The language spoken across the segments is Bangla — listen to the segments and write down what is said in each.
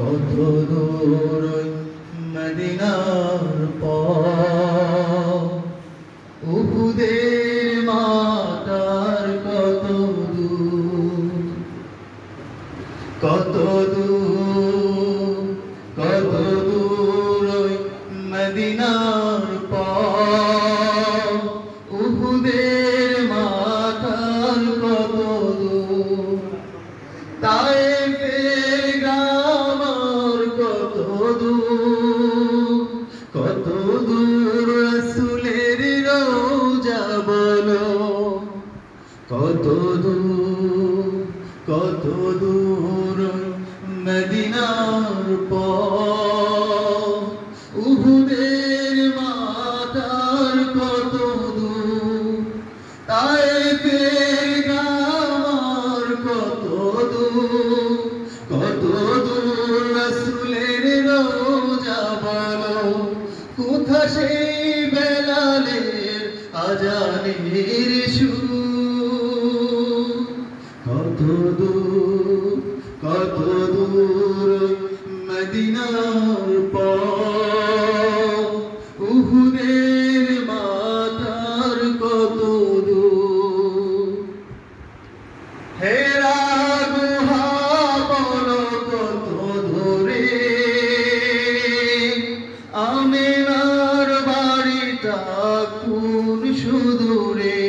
কত দূর মদিনার পথ, উহুদের মাতার কত দূর, কত দূর, কত দূর মদিনার পথ, উহুদের মাতার কত দূর, তায়েফের গ্রামের কত দূর, কত দূর রাসূলের রওজা বলো, কত দূর, কত দূর মদিনার পথ, উহুদের মাতার কত দূর, তায়েফের গ্রামের কত দূর, কত দূর রাসূলের রওজা বলো, কোথা সেই বেলালের আজানের সুর, কত দূর, কত দূর মদিনার পথ, উহুদের মাতার কত দূর, হেরা গুহা বলো কত দূরে, আমিনার বাড়িটা কোন সুদূরে,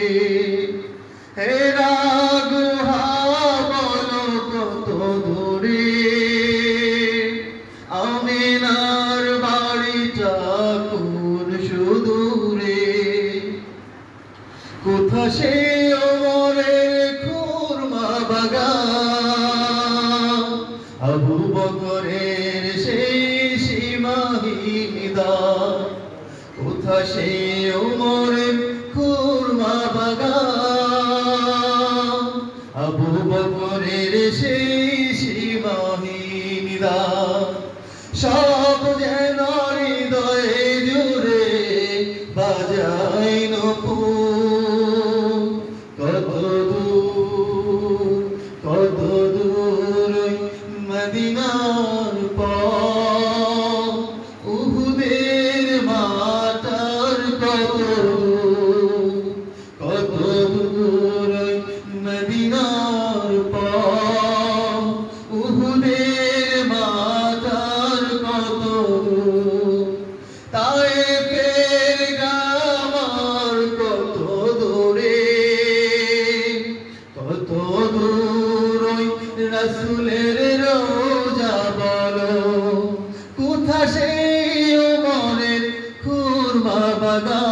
হেরা গুহা বলো কত দূরে, আমিনার বাড়িটা কোন সুদূরে, কোথা সে ওমরের খুরমা বাগান, আবু বকরের সেই সীমাহীন দান, কোথা সে ওমরের খুরমা বাগান, আবু বকরের সেই সীমাহীন দান, সব যেন হৃদয়ে জুড়ে বাজায় নূপুর, কত দূর, কত দূর মদিনার পথ, উহুদের মাতার কত দূর, কত দূর মদিনার পথ, উহুদের মাতার কত দূর, তায়েফের গ্রামের কত দূরে, কত দূর রাসূলের রওজা বলো, কোথা সেই ওমরের খুরমা বাগান।